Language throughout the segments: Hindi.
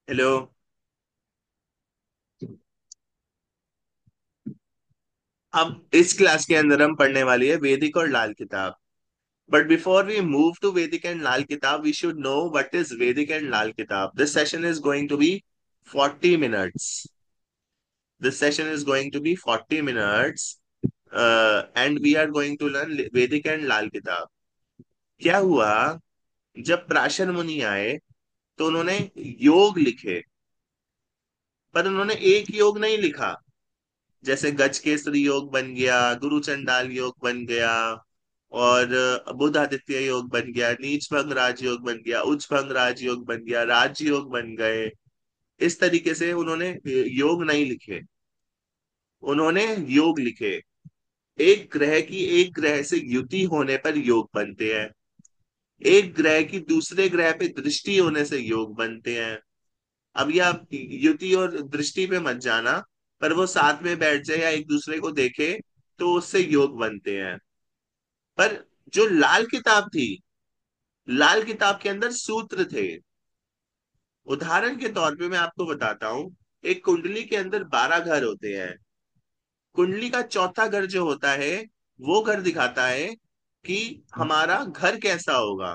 हेलो। अब इस क्लास के अंदर हम पढ़ने वाली है वैदिक और Lal Kitab. But before we move to Vedic and Lal Kitab we should know what is Vedic and Lal Kitab. This session is going to be 40 minutes. This session is going to be 40 minutes, and we are going to learn Vedic and लाल किताब। क्या हुआ, जब प्राशन मुनि आए तो उन्होंने योग लिखे, पर उन्होंने एक योग नहीं लिखा। जैसे गज केसरी योग बन गया, गुरु चंडाल योग बन गया, और बुध आदित्य योग बन गया, नीच भंग राज योग बन गया, उच्च भंग राज योग बन गया, राज योग बन गए। इस तरीके से उन्होंने योग नहीं लिखे, उन्होंने योग लिखे। एक ग्रह की एक ग्रह से युति होने पर योग बनते हैं, एक ग्रह की दूसरे ग्रह पे दृष्टि होने से योग बनते हैं। अब ये आप युति और दृष्टि पे मत जाना, पर वो साथ में बैठ जाए या एक दूसरे को देखे तो उससे योग बनते हैं। पर जो लाल किताब थी, लाल किताब के अंदर सूत्र थे। उदाहरण के तौर पे मैं आपको बताता हूं, एक कुंडली के अंदर 12 घर होते हैं। कुंडली का चौथा घर जो होता है, वो घर दिखाता है कि हमारा घर कैसा होगा,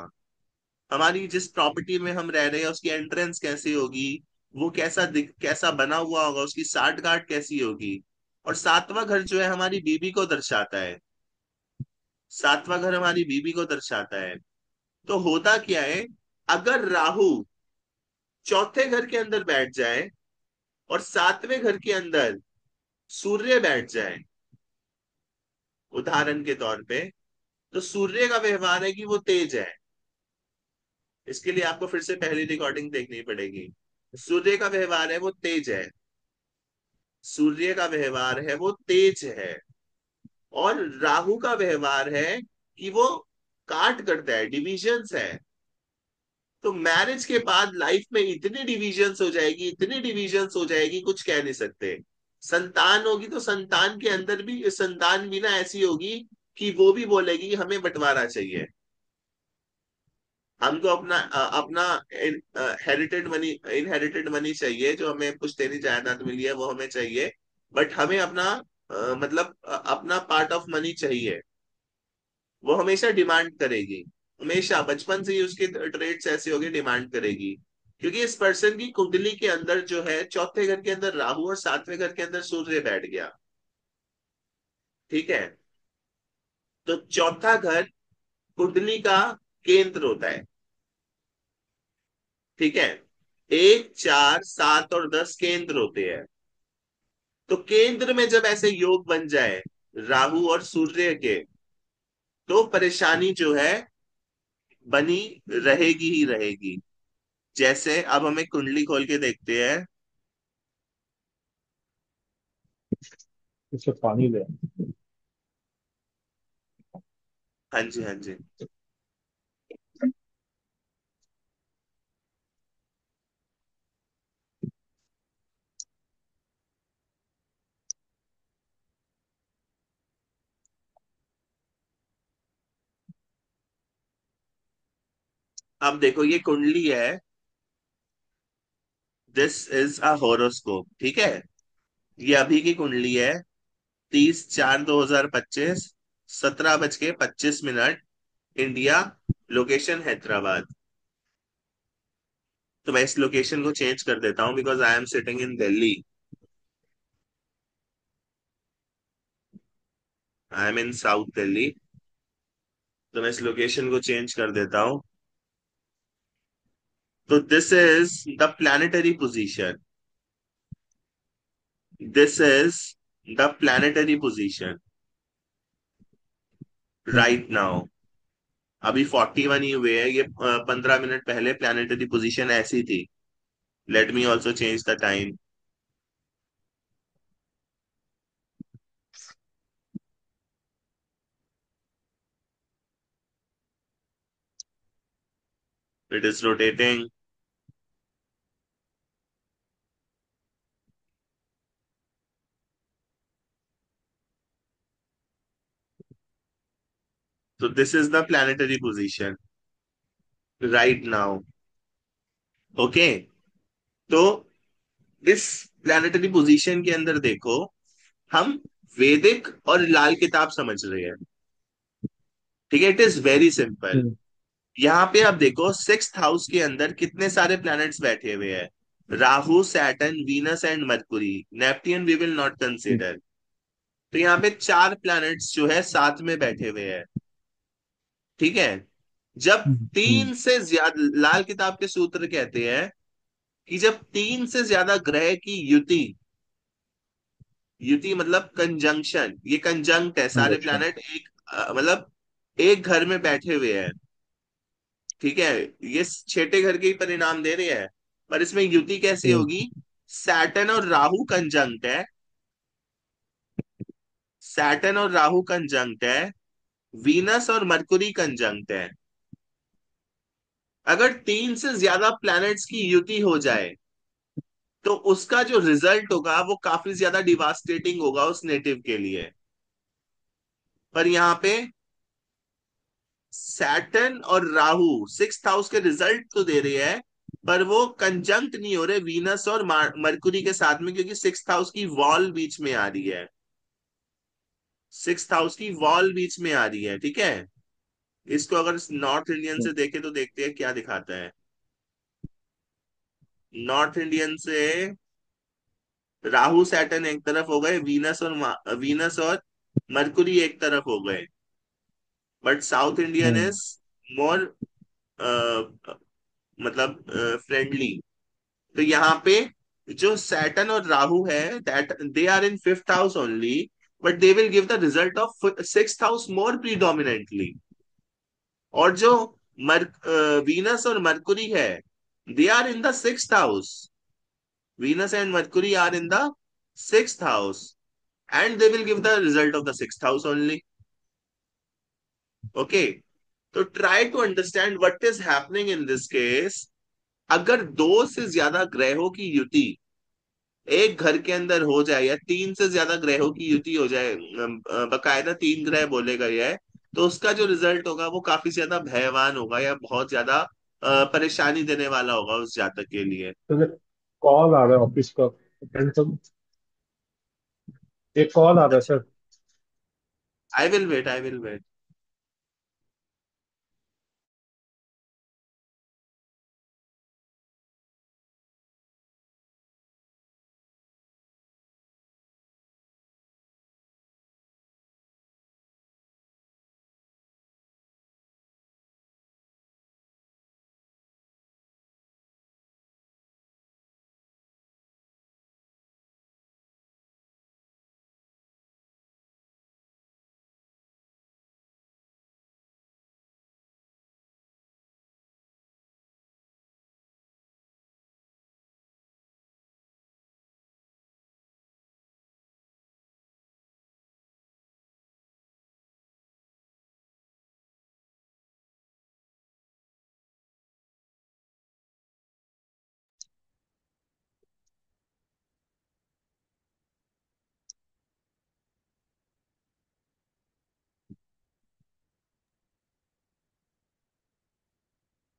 हमारी जिस प्रॉपर्टी में हम रह रहे हैं उसकी एंट्रेंस कैसी होगी, वो कैसा बना हुआ होगा, उसकी साठ गांठ कैसी होगी। और सातवां घर जो है हमारी बीबी को दर्शाता है, सातवां घर हमारी बीबी को दर्शाता है। तो होता क्या है, अगर राहु चौथे घर के अंदर बैठ जाए और सातवें घर के अंदर सूर्य बैठ जाए, उदाहरण के तौर पे, तो सूर्य का व्यवहार है कि वो तेज है। इसके लिए आपको फिर से पहली रिकॉर्डिंग देखनी पड़ेगी। सूर्य का व्यवहार है वो तेज है, सूर्य का व्यवहार है वो तेज है। और राहु का व्यवहार है कि वो काट करता है, डिविजन्स है। तो मैरिज के बाद लाइफ में इतनी डिविजन्स हो जाएगी, इतनी डिविजन्स हो जाएगी, कुछ कह नहीं सकते। संतान होगी तो संतान के अंदर भी संतान भी ना ऐसी होगी कि वो भी बोलेगी हमें बंटवारा चाहिए, हमको अपना अपना इनहेरिटेड मनी चाहिए, जो हमें पुश्तैनी जायदाद मिली है वो हमें चाहिए। बट हमें अपना मतलब अपना पार्ट ऑफ मनी चाहिए। वो हमेशा डिमांड करेगी, हमेशा बचपन से ही उसके ट्रेड्स ऐसे होंगे, डिमांड करेगी। क्योंकि इस पर्सन की कुंडली के अंदर जो है चौथे घर के अंदर राहु और सातवें घर के अंदर सूर्य बैठ गया। ठीक है, तो चौथा घर कुंडली का केंद्र होता है। ठीक है, एक, चार, सात और 10 केंद्र होते हैं। तो केंद्र में जब ऐसे योग बन जाए राहु और सूर्य के, तो परेशानी जो है बनी रहेगी ही रहेगी। जैसे अब हम एक कुंडली खोल के देखते हैं। इससे पानी ले। हाँ जी, हाँ जी। अब देखो ये कुंडली है, दिस इज अ होरोस्कोप। ठीक है, ये अभी की कुंडली है। 30/4/2025, 17:25 इंडिया, लोकेशन हैदराबाद। तो मैं इस लोकेशन को चेंज कर देता हूँ because I am sitting in Delhi, I am in south Delhi. तो मैं इस लोकेशन को चेंज कर देता हूँ। तो this is the planetary position, this is the planetary position right now. अभी 41 ही हुए हैं, ये 15 मिनट पहले प्लानिटरी पोजीशन ऐसी थी। Let me also change the time. It is rotating. तो this is the planetary position right now. Okay, तो इस प्लानिटरी पोजीशन के अंदर देखो, हम वैदिक और लाल किताब समझ रहे हैं। ठीक है, इट इज वेरी सिंपल। हम्म। यहाँ पे आप देखो, सिक्स्थ हाउस के अंदर कितने सारे प्लैनेट्स बैठे हुए हैं। Rahu, Saturn, Venus and Mercury. Neptune we will not hmm. Consider. तो यहाँ पे चार प्लैनेट्स जो है साथ में बैठे हुए हैं। ठीक है। जब हम्म। तीन से ज्यादा, लाल किताब के सूत्र कहते हैं कि जब तीन से ज्यादा ग्रह की युति, युति मतलब कंजंक्शन, ये कंजंक्ट है, सारे इंजेक्शन। प्लैनेट एक मतलब एक घर में बैठे हुए हैं। ठीक है। ये छठे घर के ही परिणाम दे रहे हैं, पर इसमें युति कैसी हम्म। होगी? सैटर्न और राहु कंजंक्ट है। सैटर्न और राहु कंजंक्ट है। वीनस और मरकुरी कंजंक्ट है। अगर तीन से ज्यादा प्लैनेट्स की युति हो जाए तो उसका जो रिजल्ट होगा वो काफी ज्यादा डिवास्टेटिंग होगा उस नेटिव के लिए। पर यहाँ पे सैटर्न और राहु सिक्स्थ हाउस के रिजल्ट तो दे रहे हैं, पर वो कंजंक्ट नहीं हो रहे वीनस और मरकुरी के साथ में, क्योंकि सिक्स्थ हाउस की वॉल बीच में आ रही है। सिक्स्थ हाउस की वॉल बीच में आ रही है। ठीक है। इसको अगर नॉर्थ इंडियन से देखे तो देखते हैं क्या दिखाता है। नॉर्थ इंडियन से राहु सैटर्न एक तरफ हो गए, वीनस और मरकुरी एक तरफ हो गए। But south Indian hmm. Is more मतलब फ्रेंडली। तो यहाँ पे जो सैटर्न और राहु है, that they are in fifth house only, but they will give the result of sixth house more predominantly. और जो वीनस और मरकुरी है, they are in the sixth house. Venus and Mercury are in the sixth house, and they will give the result of the sixth house only. Okay. तो try to understand what is happening in this case. अगर दो से ज्यादा ग्रहों की युति एक घर के अंदर हो जाए, या तीन से ज्यादा ग्रहों की युति हो जाए, बकायदा तीन ग्रह बोले गए हैं, तो उसका जो रिजल्ट होगा वो काफी ज्यादा भयवान होगा, या बहुत ज्यादा परेशानी देने वाला होगा उस जातक के लिए। तो कॉल आ रहा है ऑफिस का, अटेंड करो। एक कॉल आ रहा है अच्छा, sir. I will wait, I will wait.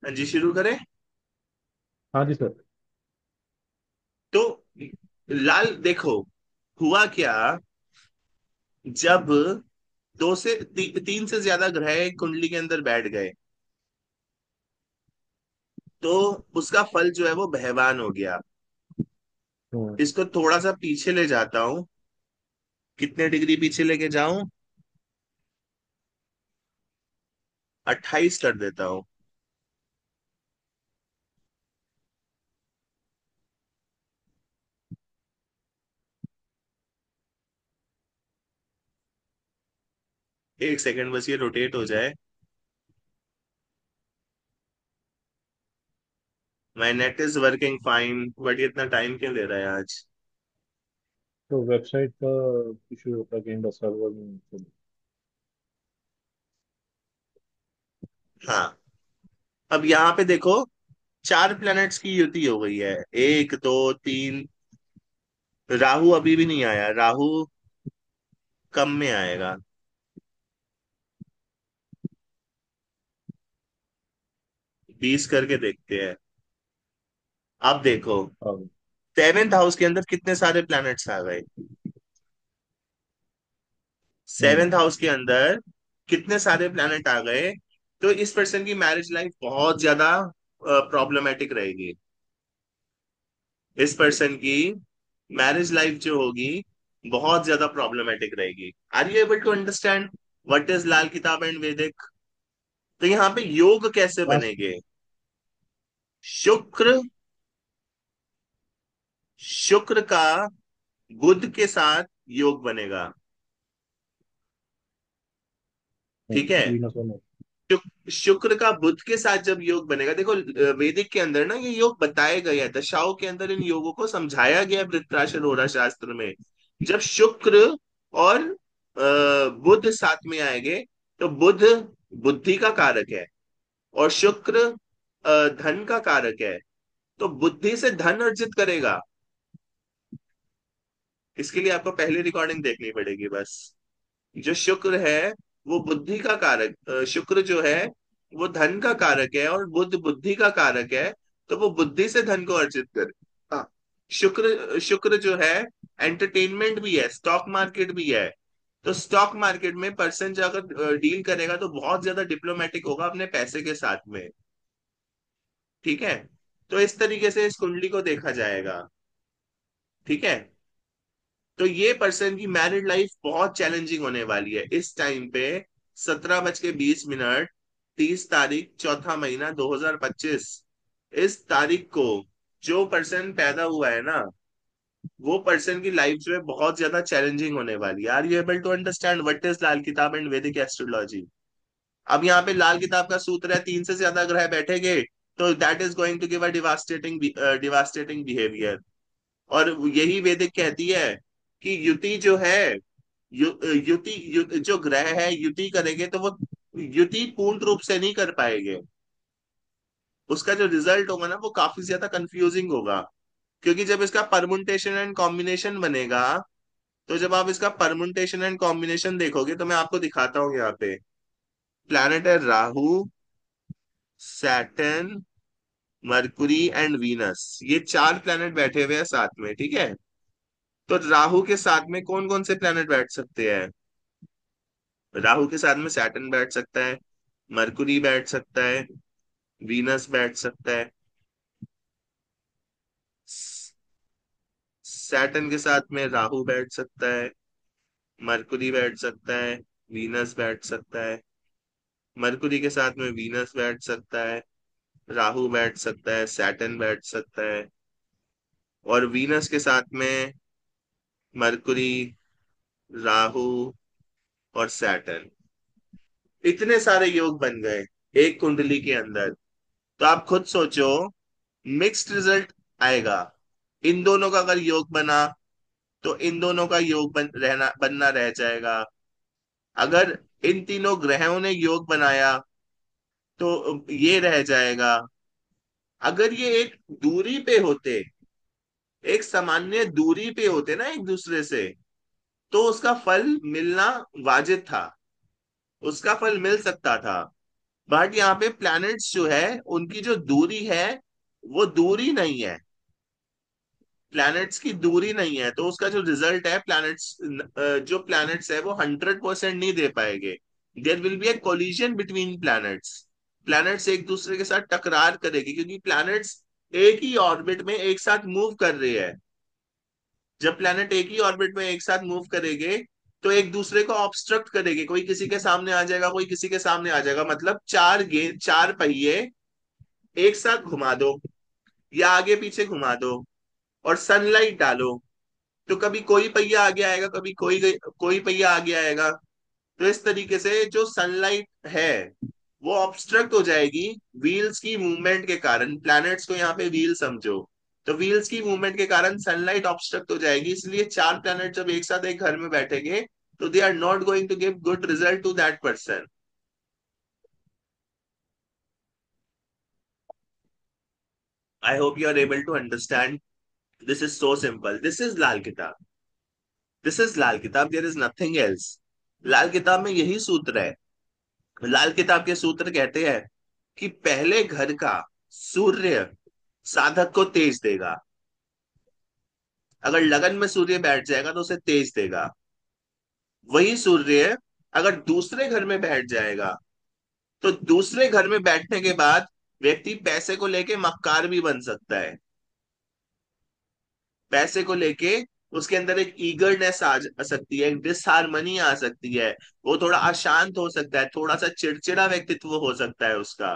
हाँ जी, शुरू करें। हाँ जी सर। तो लाल देखो, हुआ क्या, जब दो से तीन से ज्यादा ग्रह एक कुंडली के अंदर बैठ गए, तो उसका फल जो है वो भयवान हो गया। हम्म। इसको थोड़ा सा पीछे ले जाता हूं। कितने डिग्री पीछे लेके जाऊं? 28 कर देता हूं। एक सेकंड बस, ये रोटेट हो जाए। My net is working fine, but ये इतना टाइम क्यों ले रहा है आज? तो वेबसाइट का इशू होता है कहीं, बस सर्वर में। हाँ। अब यहाँ पे देखो, चार प्लैनेट्स की युति हो गई है, एक दो तीन। राहु अभी भी नहीं आया, राहु कम में आएगा। 20 करके देखते हैं। अब देखो, हाँ। सेवेंथ हाउस के अंदर कितने सारे प्लैनेट्स आ गए। हम्म। सेवेंथ हाउस के अंदर कितने सारे प्लैनेट आ गए। तो इस पर्सन की मैरिज लाइफ बहुत ज्यादा प्रॉब्लमेटिक रहेगी। इस पर्सन की मैरिज लाइफ जो होगी बहुत ज्यादा प्रॉब्लमेटिक रहेगी। Are you able to understand what is Lal Kitab and वैदिक। तो यहाँ पे योग कैसे लास्ट। बनेंगे। शुक्र, शुक्र का बुध के साथ योग बनेगा। ठीक है। वीनस और शुक्र का बुध के साथ जब योग बनेगा, देखो वैदिक के अंदर ना ये योग बताए गए हैं, दशाओं के अंदर इन योगों को समझाया गया है वृत्राशर होरा शास्त्र में। जब शुक्र और बुध साथ में आएंगे, तो बुध बुद्धि का कारक है और शुक्र धन का कारक है। तो बुद्धि से धन अर्जित करेगा। इसके लिए आपको पहली रिकॉर्डिंग देखनी पड़ेगी बस। जो शुक्र है वो बुद्धि का कारक, शुक्र जो है वो धन का कारक है और बुद्ध बुद्धि का कारक है। तो वो बुद्धि से धन को अर्जित करे। हाँ। शुक्र शुक्र जो है एंटरटेनमेंट भी है, स्टॉक मार्केट भी है। तो स्टॉक मार्केट में पर्सन जो अगर डील करेगा तो बहुत ज्यादा डिप्लोमेटिक होगा अपने पैसे के साथ में। ठीक है। तो इस तरीके से इस कुंडली को देखा जाएगा। ठीक है। तो ये पर्सन की मैरिड लाइफ बहुत चैलेंजिंग होने वाली है इस टाइम पे। 17:20, 30 तारीख, चौथा महीना 2025, इस तारीख को जो पर्सन पैदा हुआ है ना, वो पर्सन की लाइफ जो है बहुत ज्यादा चैलेंजिंग होने वाली है। Are you able to understand what is Lal Kitab and वैदिक एस्ट्रोलॉजी। अब यहाँ पे लाल किताब का सूत्र है, तीन से ज्यादा ग्रह बैठेंगे तो that is going to give a devastating devastating behaviour. और यही वैदिक कहती है कि युति जो है, जो ग्रह है युति करेंगे तो वो युति पूर्ण रूप से नहीं कर पाएंगे। उसका जो रिजल्ट होगा ना वो काफी ज्यादा कंफ्यूजिंग होगा। क्योंकि जब इसका परमुटेशन एंड कॉम्बिनेशन बनेगा, तो जब आप इसका परमुटेशन एंड कॉम्बिनेशन देखोगे तो मैं आपको दिखाता हूँ यहाँ पे। प्लैनेट है Rahu, Saturn, Mercury and Venus, ये चार प्लैनेट बैठे हुए हैं साथ में। ठीक है। तो राहु के साथ में कौन कौन से प्लैनेट बैठ सकते हैं। राहु के साथ में सैटर्न बैठ सकता है, मरकुरी बैठ सकता है, वीनस बैठ सकता है। सैटर्न के साथ में राहु बैठ सकता है, मरकुरी बैठ सकता है, वीनस बैठ सकता है। मरकुरी के साथ में वीनस बैठ सकता है, राहु बैठ सकता है, सैटर्न बैठ सकता है। और वीनस के साथ में मरकुरी, राहु और सैटर्न, इतने सारे योग बन गए एक कुंडली के अंदर। तो आप खुद सोचो, मिक्स्ड रिजल्ट आएगा। इन दोनों का अगर योग बना तो इन दोनों का योग बनना रह जाएगा। अगर इन तीनों ग्रहों ने योग बनाया तो ये रह जाएगा। अगर ये एक दूरी पे होते, एक सामान्य दूरी पे होते ना एक दूसरे से, तो उसका फल मिलना वाजिब था, उसका फल मिल सकता था। बट यहाँ पे प्लैनेट्स जो है उनकी जो दूरी है वो दूरी नहीं है, प्लैनेट्स की दूरी नहीं है। तो उसका जो रिजल्ट है, प्लैनेट्स जो प्लैनेट्स है वो 100% नहीं दे पाएंगे। There will be a collision between planets. Planets एक दूसरे के साथ टकरार करेगी क्योंकि प्लैनेट्स एक ही ऑर्बिट में एक साथ मूव कर रहे हैं। जब प्लैनेट एक ही ऑर्बिट में एक साथ मूव करेंगे तो एक दूसरे को ऑब्स्ट्रक्ट करेंगे, कोई किसी के सामने आ जाएगा, कोई किसी के सामने आ जाएगा। मतलब चार गेंद, चार पहिए एक साथ घुमा दो या आगे पीछे घुमा दो और सनलाइट डालो, तो कभी कोई पहिया आगे आएगा, कभी कोई पहिया आगे आएगा। तो इस तरीके से जो सनलाइट है वो ऑब्स्ट्रक्ट हो जाएगी व्हील्स की मूवमेंट के कारण। प्लैनेट्स को यहाँ पे व्हील समझो। तो व्हील्स की मूवमेंट के कारण सनलाइट ऑब्स्ट्रक्ट हो जाएगी, इसलिए चार प्लैनेट जब एक साथ एक घर में बैठेंगे तो they are not going to give good result to that person. I hope you are able to understand. This is so simple, this is Lal Kitab, this is Lal Kitab, there is nothing else. Lal Kitab में यही सूत्र है। लाल किताब के सूत्र कहते हैं कि पहले घर का सूर्य साधक को तेज देगा। अगर लगन में सूर्य बैठ जाएगा तो उसे तेज देगा। वही सूर्य अगर दूसरे घर में बैठ जाएगा तो दूसरे घर में बैठने के बाद व्यक्ति पैसे को लेके मक्कार भी बन सकता है। पैसे को लेके उसके अंदर एक ईगरनेस आ सकती है, एक डिसहारमनी आ सकती है। वो थोड़ा अशांत हो सकता है, थोड़ा सा चिड़चिड़ा व्यक्तित्व हो सकता है उसका।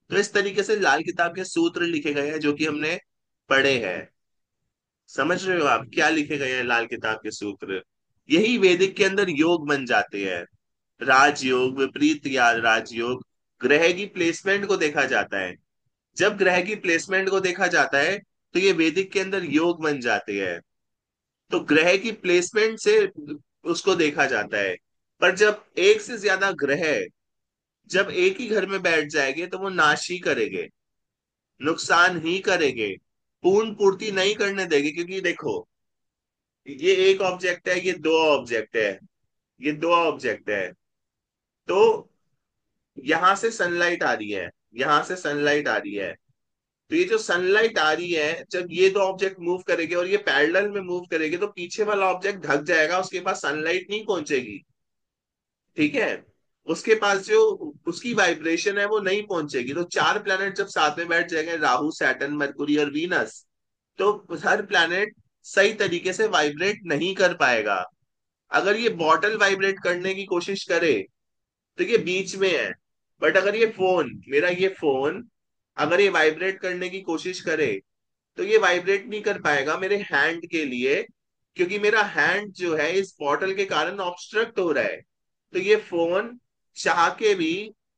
तो इस तरीके से लाल किताब के सूत्र लिखे गए हैं जो कि हमने पढ़े हैं। समझ रहे हो आप क्या लिखे गए हैं लाल किताब के सूत्र? यही वैदिक के अंदर योग बन जाते हैं। राजयोग, विपरीत या राजयोग, ग्रह की प्लेसमेंट को देखा जाता है। जब ग्रह की प्लेसमेंट को देखा जाता है तो ये वैदिक के अंदर योग बन जाते हैं। तो ग्रह की प्लेसमेंट से उसको देखा जाता है। पर जब एक से ज्यादा ग्रह जब एक ही घर में बैठ जाएंगे तो वो नाश ही करेंगे, नुकसान ही करेंगे, पूर्ण पूर्ति नहीं करने देंगे। क्योंकि देखो, ये एक ऑब्जेक्ट है, ये दो ऑब्जेक्ट है, ये दो ऑब्जेक्ट है। तो यहां से सनलाइट आ रही है, यहां से सनलाइट आ रही है। तो ये जो सनलाइट आ रही है, जब ये दो ऑब्जेक्ट मूव करेंगे और ये पैरेलल में मूव करेंगे तो पीछे वाला ऑब्जेक्ट ढक जाएगा, उसके पास सनलाइट नहीं पहुंचेगी। ठीक है? उसके पास जो उसकी वाइब्रेशन है वो नहीं पहुंचेगी। तो चार प्लैनेट जब साथ में बैठ जाएंगे, राहु, सैटर्न, मरकुरी और वीनस, तो हर प्लैनेट सही तरीके से वाइब्रेट नहीं कर पाएगा। अगर ये बॉटल वाइब्रेट करने की कोशिश करे तो ये बीच में है। बट अगर ये फोन, मेरा ये फोन, अगर ये वाइब्रेट करने की कोशिश करे तो ये वाइब्रेट नहीं कर पाएगा मेरे हैंड के लिए। क्योंकि मेरा हैंड जो है इस बॉटल के कारण ऑब्स्ट्रक्ट हो रहा है। तो ये फोन चाह के भी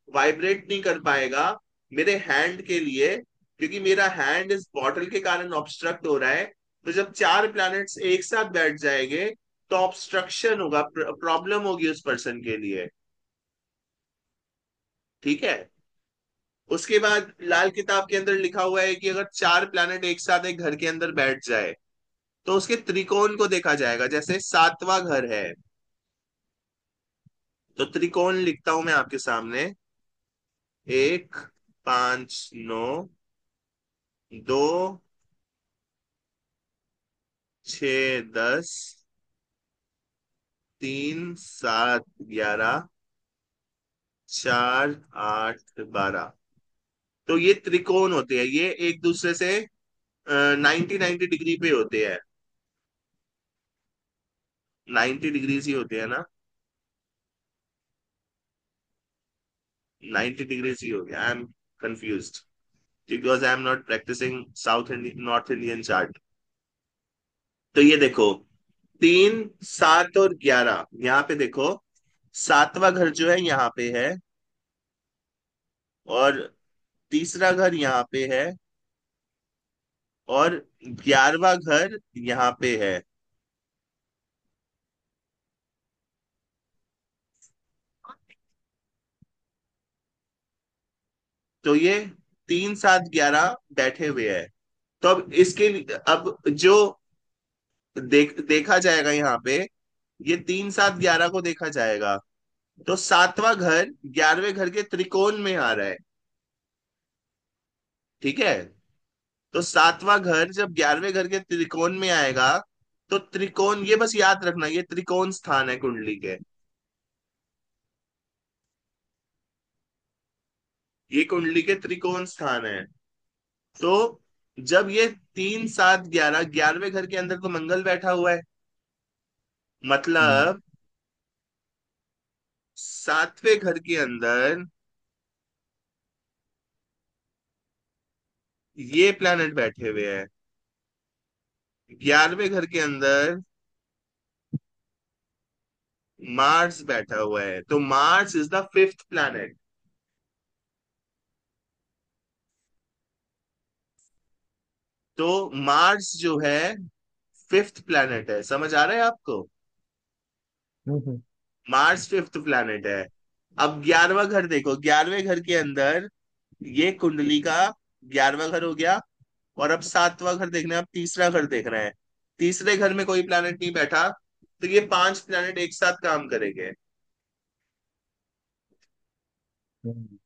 वाइब्रेट नहीं कर पाएगा मेरे हैंड के लिए, क्योंकि मेरा हैंड इस बॉटल के कारण ऑब्स्ट्रक्ट हो रहा है। तो जब चार प्लैनेट्स एक साथ बैठ जाएंगे तो ऑब्स्ट्रक्शन होगा, प्रॉब्लम होगी उस पर्सन के लिए। ठीक है? उसके बाद लाल किताब के अंदर लिखा हुआ है कि अगर चार प्लैनेट एक साथ एक घर के अंदर बैठ जाए तो उसके त्रिकोण को देखा जाएगा। जैसे सातवां घर है, तो त्रिकोण लिखता हूं मैं आपके सामने। एक, पांच, नौ, दो, छ, दस, तीन, सात, 11, चार, आठ, 12। तो ये त्रिकोण होते हैं, ये एक दूसरे से 90 90 डिग्री पे होते हैं। 90 डिग्री ही होते हैं ना? 90 डिग्री ही हो गया। I am confuse because I am not practicing South Indian, North Indian chart. तो ये देखो, 3, 7 और 11, यहाँ पे देखो, सातवां घर जो है यहाँ पे है, और तीसरा घर यहाँ पे है, और 11वां घर यहाँ पे है। तो ये 3, 7, 11 बैठे हुए हैं। तो अब इसके लिए अब जो देखा जाएगा यहाँ पे, ये 3, 7, 11 को देखा जाएगा। तो सातवां घर 11वें घर के त्रिकोण में आ रहा है। ठीक है? तो सातवां घर जब 11वें घर के त्रिकोण में आएगा, तो त्रिकोण, ये बस याद रखना, ये त्रिकोण स्थान है कुंडली के। ये कुंडली के त्रिकोण स्थान है। तो जब ये 3, 7, 11, 11वें घर के अंदर तो मंगल बैठा हुआ है, हम्म मतलब सातवें घर के अंदर ये प्लैनेट बैठे हुए हैं। 11वें घर के अंदर मार्स बैठा हुआ है। तो Mars is the fifth planet. तो मार्स जो है फिफ्थ प्लैनेट है। समझ आ रहा है आपको? हम्म मार्स फिफ्थ प्लैनेट है। अब 11वां घर देखो, 11वें घर के अंदर ये कुंडली का 11वां घर हो गया। और अब 7वां घर देखना है, अब तीसरा घर देख रहे हैं। तीसरे घर में कोई प्लैनेट नहीं बैठा, तो ये पांच प्लैनेट एक साथ काम करेंगे। हम्म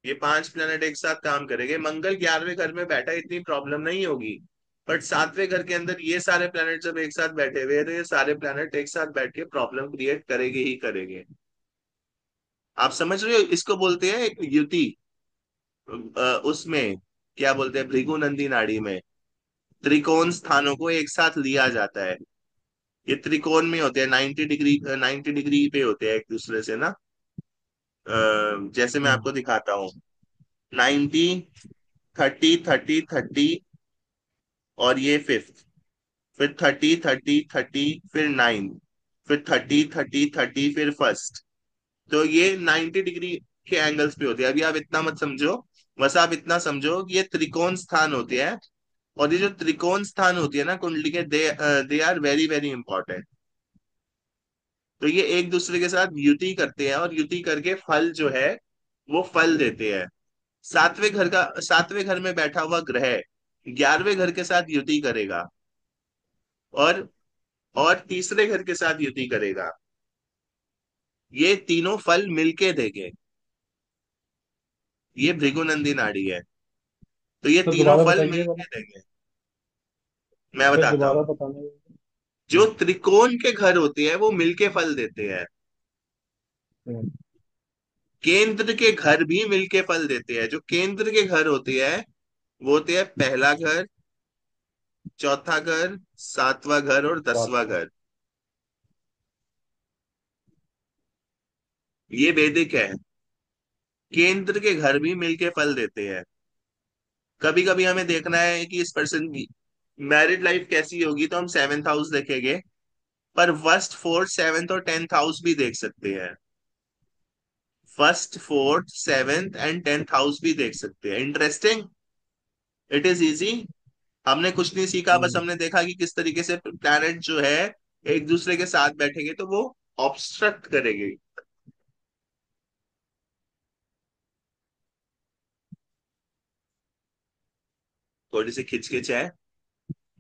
ये 5 प्लेनेट एक साथ काम करेंगे, मंगल 11वें घर में बैठा है, इतनी प्रॉब्लम नहीं होगी। बट 7वें घर के अंदर ये सारे प्लेनेट जब एक साथ बैठे हुए हैं, तो ये सारे प्लेनेट एक साथ बैठ के प्रॉब्लम क्रिएट करेंगे ही करेंगे। आप समझ रहे हो, इसको बोलते हैं युति। उसमें क्या बोलते हैं, भृगु नंदी नाड़ी में त्रिकोण स्थानों को एक साथ लिया जाता है। ये त्रिकोण में होते हैं, 90 डिग्री, 90 डिग्री पे होते हैं एक दूसरे से ना। जैसे मैं हम्म। आपको दिखाता हूँ, 90, 30, 30, 30, और ये फिफ्थ, फिर 30, 30, 30, फिर नाइन्थ, फिर 30, 30, 30, फिर फर्स्ट। तो ये 90 डिग्री के एंगल्स पे होते हैं। अभी आप इतना मत समझो, बस आप इतना समझो कि ये त्रिकोण स्थान होते हैं। और ये जो त्रिकोण स्थान होती है ना कुंडली के, they are very very important. तो ये एक दूसरे के साथ युति करते हैं, और युति करके फल जो है वो फल देते हैं। 7वें घर में बैठा हुआ ग्रह 11वें घर के साथ युति करेगा, और तीसरे घर के साथ युति करेगा। ये तीनों फल मिलके देंगे। ये भृगुनंदी नाड़ी है, तो ये तो तीनों दोबारा फल बताइए मिलके वाला। देंगे। मैं फिर बताता दोबारा हूँ। बताना। जो हम्म। त्रिकोण के घर होते हैं वो मिलके फल देते हैं। हम्म। केंद्र के घर भी मिलके फल देते हैं। जो केंद्र के घर होते हैं वो होते हैं पहला घर, चौथा घर, 7वां घर और बात 10वां को। घर। ये वैदिक है। केंद्र के घर भी मिलके फल देते हैं। कभी कभी हमें देखना है कि इस पर्सन की मैरिड लाइफ कैसी होगी, तो हम 7th हाउस देखेंगे। पर फर्स्ट, फोर्थ, 7th और 10th हाउस भी देख सकते हैं। First, fourth, 7th and 10th house भी देख सकते हैं। इंटरेस्टिंग। It is easy. हमने कुछ नहीं सीखा, बस हम्म। हमने देखा कि किस तरीके से प्लैनेट जो है एक दूसरे के साथ बैठेंगे तो वो ऑब्स्ट्रक्ट करेंगे। थोड़ी सी खिचखिच है,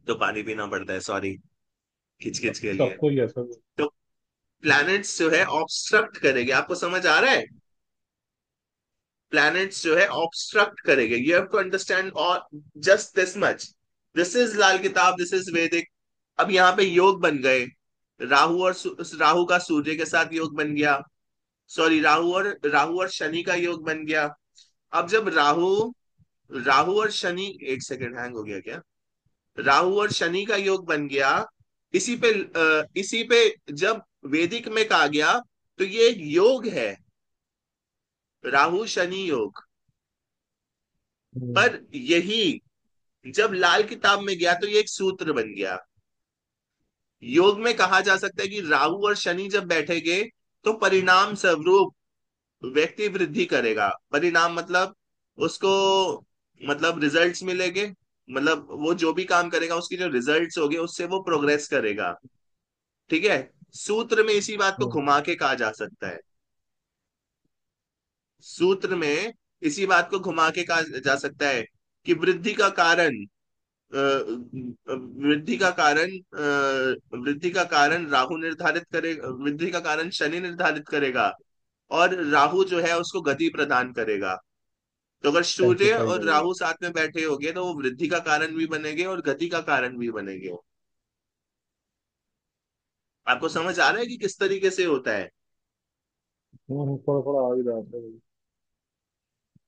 तो पानी पीना पड़ता है, सॉरी, खिचखिच के लिए। सबको ही ऐसा। तो प्लैनेट्स जो है ऑब्स्ट्रक्ट करेंगे, आपको समझ आ रहा है? प्लैनेट्स जो है ऑब्स्ट्रक्ट करेंगे, यू हैव टू अंडरस्टैंड। और just this much, this is Lal Kitab, this is वैदिक। अब यहाँ पे योग बन गए। राहु का सूर्य के साथ योग बन गया। सॉरी, राहु और शनि का योग बन गया। अब जब राहु राहु और शनि, एक सेकंड, हैंग हो गया क्या? राहु और शनि का योग बन गया। इसी पे जब वैदिक में कहा गया, तो ये एक योग है, राहु शनि योग। हम्म। पर यही जब लाल किताब में गया तो ये एक सूत्र बन गया। योग में कहा जा सकता है कि राहु और शनि जब बैठेंगे तो परिणाम स्वरूप व्यक्ति वृद्धि करेगा। परिणाम मतलब उसको, मतलब रिजल्ट्स मिलेंगे। मतलब वो जो भी काम करेगा उसकी जो रिजल्ट्स होंगे उससे वो प्रोग्रेस करेगा। ठीक है। सूत्र में इसी बात को हम्म। घुमा के कहा जा सकता है। सूत्र में इसी बात को घुमा के कहा जा सकता है कि वृद्धि का कारण राहु निर्धारित करेगा, वृद्धि का कारण शनि निर्धारित करेगा, और राहु जो है उसको गति प्रदान करेगा। तो अगर सूर्य टेम्पलीफाई और करेगा। राहु साथ में बैठे होंगे तो वो वृद्धि का कारण भी बनेंगे और गति का कारण भी बनेंगे। आपको समझ आ रहा है कि किस तरीके से होता है? थोड़ा थोड़ा आ ही रहा था।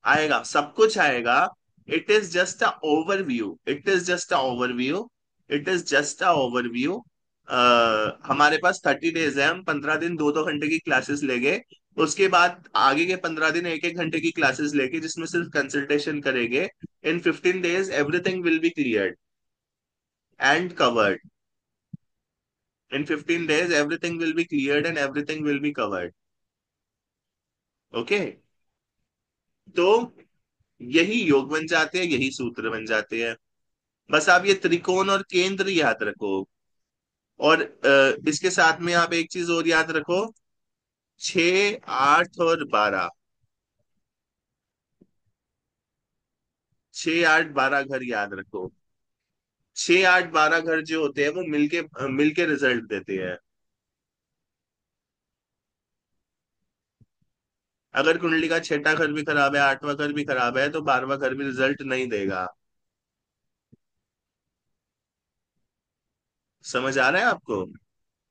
आएगा, सब कुछ आएगा। It is just a overview, it is just a overview, it is just a overview. हमारे पास 30 डेज है, हम 15 दिन 2-2 घंटे की क्लासेस लेंगे। उसके बाद आगे के 15 दिन 1-1 घंटे की क्लासेस लेके, जिसमें सिर्फ कंसल्टेशन करेंगे। इन 15 days everything will be clear and covered. In 15 days everything will be cleared and everything will be covered. Okay. तो यही योग बन जाते हैं, यही सूत्र बन जाते हैं। बस आप ये त्रिकोण और केंद्र याद रखो। और इसके साथ में आप एक चीज और याद रखो, 6, 8 और 12। 6, 8, 12 घर याद रखो। 6, 8, 12 घर जो होते हैं वो मिलके मिलके रिजल्ट देते हैं। अगर कुंडली का छठा घर भी खराब है, आठवां घर भी खराब है, तो बारहवां घर भी रिजल्ट नहीं देगा। समझ आ रहा है आपको?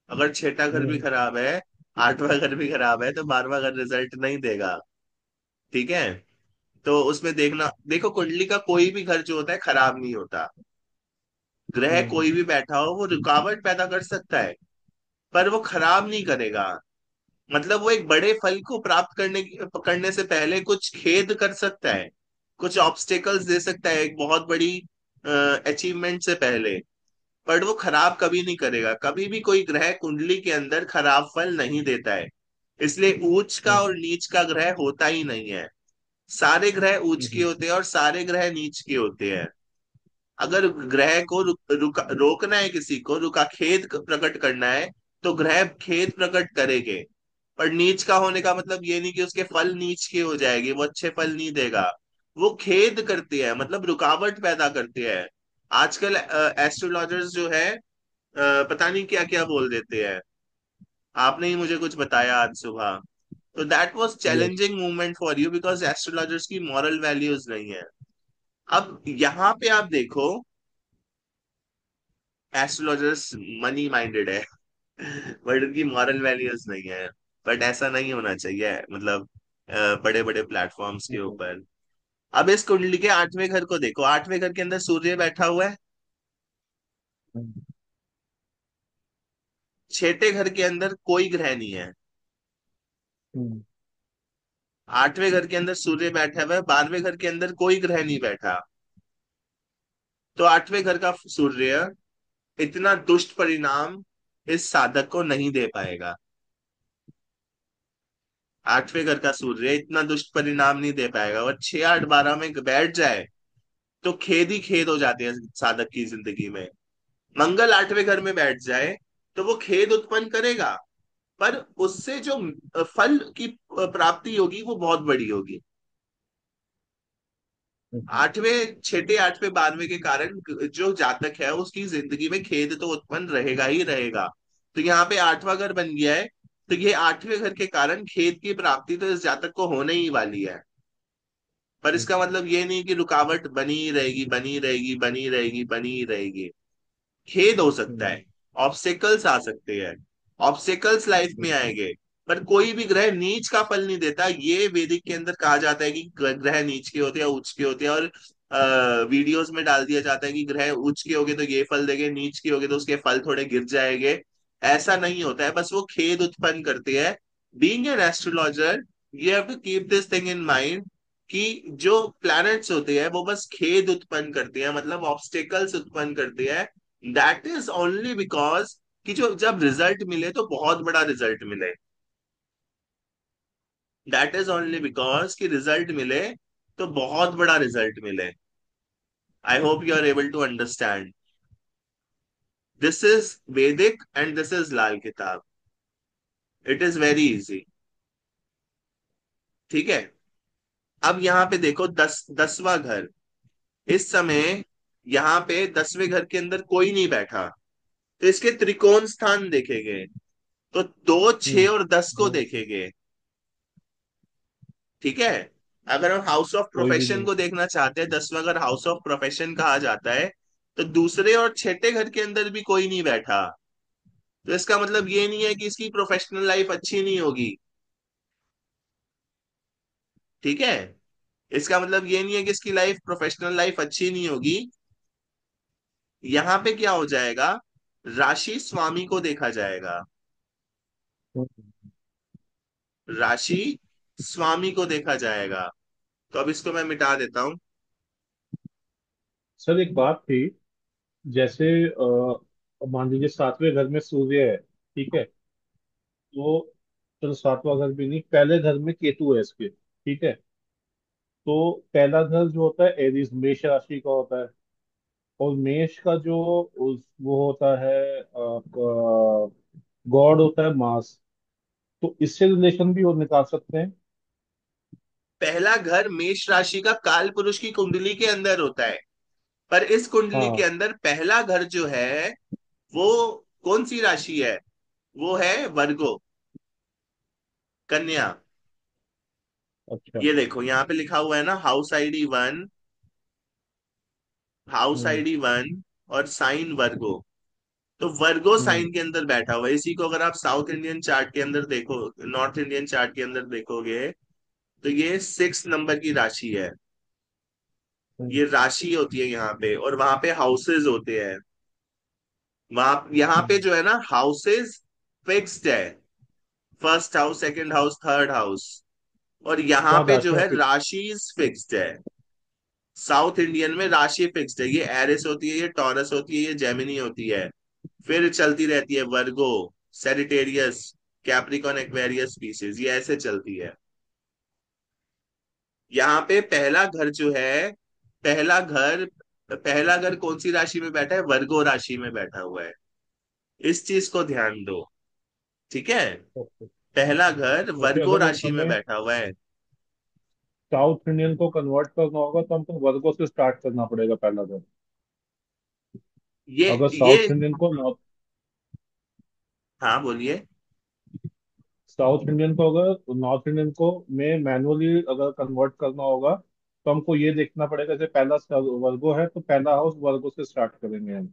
अगर छठा घर भी हम्म। खराब है, आठवां घर भी खराब है, तो बारहवां घर रिजल्ट नहीं देगा। ठीक है? तो उसमें देखना, देखो कुंडली का कोई भी घर जो होता है खराब नहीं होता। ग्रह हम्म। कोई भी बैठा हो वो रुकावट पैदा कर सकता है, पर वो खराब नहीं करेगा। मतलब वो एक बड़े फल को प्राप्त करने से पहले कुछ खेद कर सकता है, कुछ ऑब्स्टेकल्स दे सकता है एक बहुत बड़ी अचीवमेंट से पहले, पर वो खराब कभी नहीं करेगा। कभी भी कोई ग्रह कुंडली के अंदर खराब फल नहीं देता है। इसलिए ऊंच का और हम्म। नीच का ग्रह होता ही नहीं है। सारे ग्रह ऊंच के हम्म। होते हैं और सारे ग्रह नीच के होते हैं। अगर ग्रह को रोकना है, किसी को रुका खेद प्रकट करना है, तो ग्रह खेद प्रकट करेंगे। पर नीच का होने का मतलब ये नहीं कि उसके फल नीच के हो जाएंगे, वो अच्छे फल नहीं देगा। वो खेद करती है, मतलब रुकावट पैदा करती है। आजकल एस्ट्रोलॉजर्स जो है पता नहीं क्या क्या बोल देते हैं। आपने ही मुझे कुछ बताया आज सुबह। तो that was yes. Challenging movement for you, because astrologers की मॉरल वैल्यूज नहीं है। अब यहाँ पे आप देखो, एस्ट्रोलॉजर्स मनी माइंडेड है बट उनकी मॉरल वैल्यूज नहीं है। बट ऐसा नहीं होना चाहिए, मतलब बड़े बड़े प्लेटफॉर्म्स के हम्म। ऊपर। अब इस कुंडली के आठवें घर को देखो, आठवें घर के अंदर सूर्य बैठा हुआ है। हम्म। छठे घर के अंदर कोई ग्रह नहीं है। हम्म। आठवें घर के अंदर सूर्य बैठा हुआ है, बारहवें घर के अंदर कोई ग्रह नहीं बैठा। तो आठवें घर का सूर्य इतना दुष्ट परिणाम इस साधक को नहीं दे पाएगा। आठवें घर का सूर्य इतना दुष्ट परिणाम नहीं दे पाएगा, और 6 8 12 में बैठ जाए तो खेद ही खेद हो जाते हैं साधक की जिंदगी में। मंगल आठवें घर में बैठ जाए तो वो खेद उत्पन्न करेगा, पर उससे जो फल की प्राप्ति होगी वो बहुत बड़ी होगी। हम्म। आठवें छठे आठवें बारहवें के कारण जो जातक है उसकी जिंदगी में खेद तो उत्पन्न रहेगा ही रहेगा। तो यहाँ पे आठवां घर बन गया है, तो ये आठवें घर के कारण खेद की प्राप्ति तो इस जातक को होने ही वाली है। पर इसका मतलब ये नहीं कि रुकावट बनी ही रहेगी, बनी ही रहेगी, बनी ही रहेगी, बनी ही रहेगी। खेद हो सकता हम्म। है, ऑब्स्टेकल्स आ सकते हैं, ऑब्स्टेकल्स लाइफ में हम्म। आएंगे। पर कोई भी ग्रह नीच का फल नहीं देता। ये वेदिक के अंदर कहा जाता है कि ग्रह नीच के होते हैं, उच्च के होते हैं, और वीडियोस में डाल दिया जाता है कि ग्रह उच्च के होगे तो ये फल देंगे, नीच के होगे तो उसके फल थोड़े गिर जाएंगे। ऐसा नहीं होता है, बस वो खेद उत्पन्न करते हैं। Being an astrologer, you have to keep this thing in mind कि जो प्लैनेट्स होते हैं वो बस खेद उत्पन्न करते हैं, मतलब ऑब्स्टेकल्स उत्पन्न करते हैं। दैट इज ओनली बिकॉज कि जो जब रिजल्ट मिले तो बहुत बड़ा रिजल्ट मिले। दैट इज ओनली बिकॉज कि रिजल्ट मिले तो बहुत बड़ा रिजल्ट मिले। I hope you are able to understand. This is Vedic and this is Lal Kitab. It is very easy. ठीक है? अब यहाँ पे देखो, 10वां घर इस समय, यहाँ पे 10वें घर के अंदर कोई नहीं बैठा, तो इसके त्रिकोण स्थान देखेंगे। तो 2 6 हम्म। और 10 को हम्म। देखेंगे। ठीक है? अगर हम हाउस ऑफ कोई भी प्रोफेशन नहीं। को देखना चाहते हैं, 10वां घर हाउस ऑफ प्रोफेशन कहा जाता है, तो दूसरे और छठे घर के अंदर भी कोई नहीं बैठा। तो इसका मतलब ये नहीं है कि इसकी प्रोफेशनल लाइफ अच्छी नहीं होगी। ठीक है? इसका मतलब ये नहीं है कि इसकी लाइफ प्रोफेशनल लाइफ अच्छी नहीं होगी। यहाँ पे क्या हो जाएगा, राशि स्वामी को देखा जाएगा। हम्म। राशि स्वामी को देखा जाएगा। तो अब इसको मैं मिटा देता हूं। सर एक बात थी। जैसे मान लीजिए सातवें घर में सूर्य है, ठीक है। तो चलो सातवां घर भी नहीं, पहले घर में केतु है इसके, ठीक है। तो पहला घर जो होता है एरीज मेष राशि का होता है। और मेष का जो वो होता है गॉड होता है मास। तो इससे रिलेशन भी वो निकाल सकते हैं। पहला घर मेष राशि का काल पुरुष की कुंडली के अंदर होता है, पर इस कुंडली के हाँ। अंदर पहला घर जो है वो कौन सी राशि है? वो है वर्गो, कन्या। अच्छा। ये देखो यहाँ पे लिखा हुआ है ना, हाउस आईडी 1, हाउस हम्म। आईडी 1 और साइन वर्गो। तो वर्गो हम्म। साइन के अंदर बैठा हुआ है। इसी को अगर आप साउथ इंडियन चार्ट के अंदर देखो, नॉर्थ इंडियन चार्ट के अंदर देखोगे, तो ये 6 नंबर की राशि है। हम्म। ये राशि होती है यहाँ पे, और वहां पे हाउसेज होते हैं। वहां यहाँ पे हम्म। जो है ना, हाउसेज फिक्स्ड है। First house, second house, third house. और यहाँ क्या पे जो राशियां है फिक्स? राशि फिक्स्ड है। साउथ इंडियन में राशि फिक्स्ड है। ये एरिस होती है, ये टॉरस होती है, ये जेमिनी होती है। फिर चलती रहती है वर्गो, सेजिटेरियस, कैप्रिकॉन, एक्वेरियस स्पीसीज, ये ऐसे चलती है। यहाँ पे पहला घर जो है, पहला घर, पहला घर कौन सी राशि में बैठा है? वर्गो राशि में बैठा हुआ है। इस चीज को ध्यान दो, ठीक है। ओके। पहला घर ओके, वर्गो अगर राशि में हमें बैठा हुआ है। साउथ इंडियन को कन्वर्ट करना होगा तो हमको वर्गो से स्टार्ट करना पड़ेगा पहला दिन। ये अगर ये साउथ इंडियन को नॉर्थ हाँ बोलिए। साउथ इंडियन को अगर नॉर्थ इंडियन को में मैनुअली अगर कन्वर्ट करना होगा तो हमको ये देखना पड़ेगा, जैसे पहला वर्गो है तो पहला हाउस वर्गो से स्टार्ट करेंगे हम।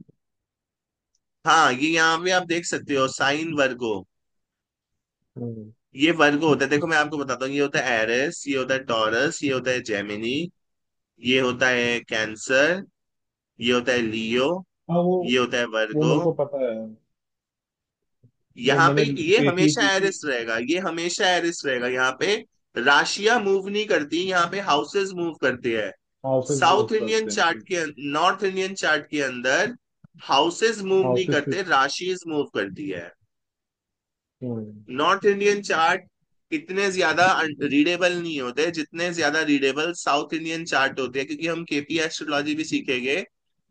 हाँ, ये यहाँ पे आप देख सकते हो, साइन वर्गो। हम्म। ये वर्गो होता है, देखो मैं आपको बताता हूँ। ये होता है एरिस, ये होता है टॉरस, ये होता है जेमिनी, ये होता है कैंसर, ये होता है लियो, हाँ, ये होता है वो वर्गो। मेरे को पता है। वो यहाँ पे मैंने ये खेती हमेशा की थी। एरिस रहेगा, ये हमेशा एरिस रहेगा। यहाँ पे राशियां मूव नहीं करती, यहाँ पे हाउसेस मूव करते हैं। हाउसेस मूव साउथ इंडियन करते हैं, चार्ट ठीक। के, नॉर्थ इंडियन चार्ट के अंदर हाउसेस मूव नहीं हाउसेस करते, फिक्स। राशिज मूव करती है। हम्म। नॉर्थ इंडियन चार्ट इतने ज्यादा रीडेबल नहीं होते जितने ज्यादा रीडेबल साउथ इंडियन चार्ट होते हैं, क्योंकि हम केपी एस्ट्रोलॉजी भी सीखेंगे।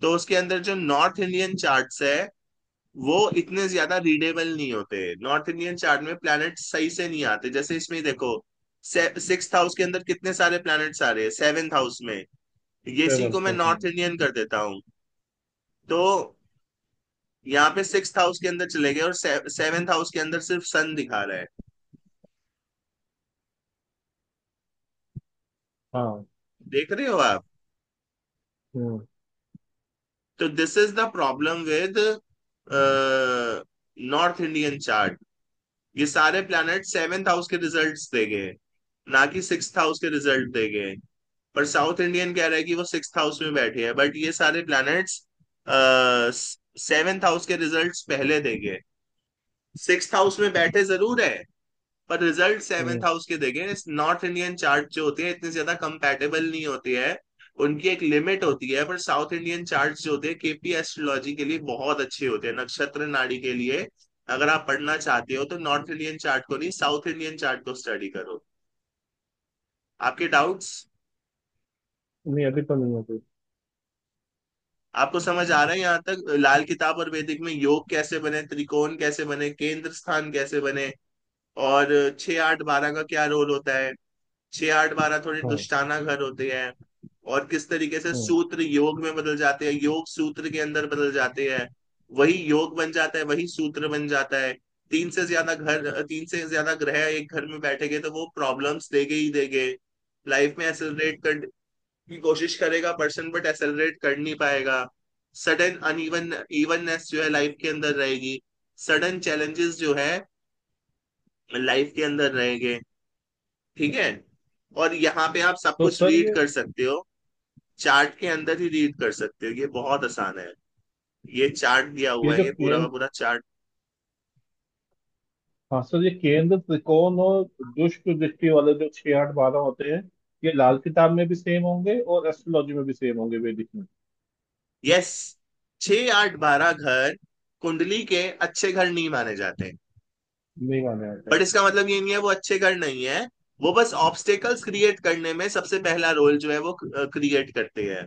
तो उसके अंदर जो नॉर्थ इंडियन चार्ट्स है, वो इतने ज्यादा रीडेबल नहीं होते। नॉर्थ इंडियन चार्ट में प्लैनेट सही से नहीं आते। जैसे इसमें ही देखो, 6th हाउस के अंदर कितने सारे प्लैनेट्स आ रहे हैं, 7th हाउस में। ये इसी सेवन को मैं तो हाँ। नॉर्थ इंडियन कर देता हूँ। तो यहाँ पे 6th हाउस के अंदर चले गए, और 7th हाउस के अंदर सिर्फ सन दिखा रहा है। हाँ। देख रहे हो आप? हम्म। तो this is the problem with north Indian chart. ये सारे प्लैनेट 7th हाउस के रिजल्ट्स देंगे, ना कि 6th हाउस के रिजल्ट देंगे। पर साउथ इंडियन कह रहा है कि वो 6th हाउस में बैठे हैं, बट ये सारे प्लैनेट्स 7th हाउस के रिजल्ट्स पहले देंगे। 6th हाउस में बैठे जरूर है, पर रिजल्ट सेवेंथ हम्म। हाउस के देंगे। नॉर्थ इंडियन चार्ट जो होती है इतनी ज्यादा कंपैटिबल नहीं होती है। उनकी एक लिमिट होती है। पर साउथ इंडियन चार्ट जो होते हैं केपी एस्ट्रोलॉजी के लिए बहुत अच्छे होते हैं, नक्षत्र नाड़ी के लिए। अगर आप पढ़ना चाहते हो तो नॉर्थ इंडियन चार्ट को नहीं, साउथ इंडियन चार्ट को स्टडी करो। आपके डाउट्स? नहीं, अभी तो नहीं है कोई। आपको समझ आ रहा है यहाँ तक? लाल किताब और वैदिक में योग कैसे बने, त्रिकोण कैसे बने, केंद्र स्थान कैसे बने, और 6 8 12 का क्या रोल होता है। 6 8 12 थोड़े हाँ। दुष्टाना घर होते हैं। और किस तरीके से हम्म। सूत्र योग में बदल जाते हैं, योग सूत्र के अंदर बदल जाते हैं। वही योग बन जाता है, वही सूत्र बन जाता है। 3 से ज्यादा ग्रह एक घर में बैठेंगे तो वो प्रॉब्लम्स देगे ही देगे। लाइफ में एक्सेलरेट कर की कोशिश करेगा पर्सन, बट एक्सेलरेट कर नहीं पाएगा। सडन अनइवन इवननेस जो है लाइफ के अंदर रहेगी। सडन चैलेंजेस जो है लाइफ के अंदर रहेंगे, ठीक है। और यहाँ पे आप सब तो कुछ सर रीड ये कर सकते हो, चार्ट के अंदर ही रीड कर सकते हो। ये बहुत आसान है। ये चार्ट दिया ये हुआ है, जो ये पूरा का केंद्र पूरा चार्ट। हाँ सर, ये केंद्र, त्रिकोण और दुष्ट दृष्टि वाले जो 6 8 12 होते हैं, ये लाल किताब में भी सेम होंगे और एस्ट्रोलॉजी में भी सेम होंगे, वैदिक में? यस। 6 8 12 घर कुंडली के अच्छे घर नहीं माने जाते। नहीं माने जाते बट हैं। इसका मतलब ये नहीं है वो अच्छे घर नहीं है। वो बस ऑब्स्टेकल्स क्रिएट करने में सबसे पहला रोल जो है वो क्रिएट करते हैं।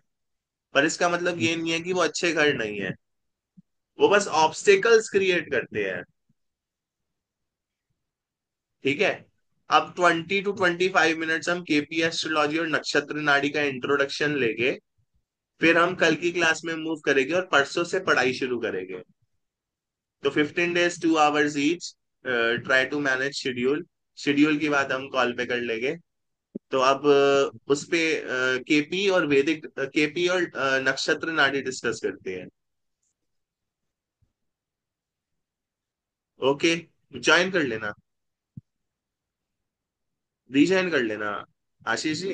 पर इसका मतलब ये नहीं है कि वो अच्छे घर नहीं है। वो बस ऑब्स्टेकल्स क्रिएट करते हैं, ठीक है। अब 20 to 25 मिनट्स हम केपी एस्ट्रोलॉजी और नक्षत्र नाड़ी का इंट्रोडक्शन लेंगे। फिर हम कल की क्लास में मूव करेंगे और परसों से पढ़ाई शुरू करेंगे। तो 15 days 2 hours each. Try to manage schedule. Schedule की बात हम कॉल पे कर लेंगे। तो अब उस पे केपी और वैदिक, केपी और नक्षत्र नाड़ी डिस्कस करते हैं। ओके, ज्वाइन कर लेना, रीज्वाइन कर लेना आशीष जी।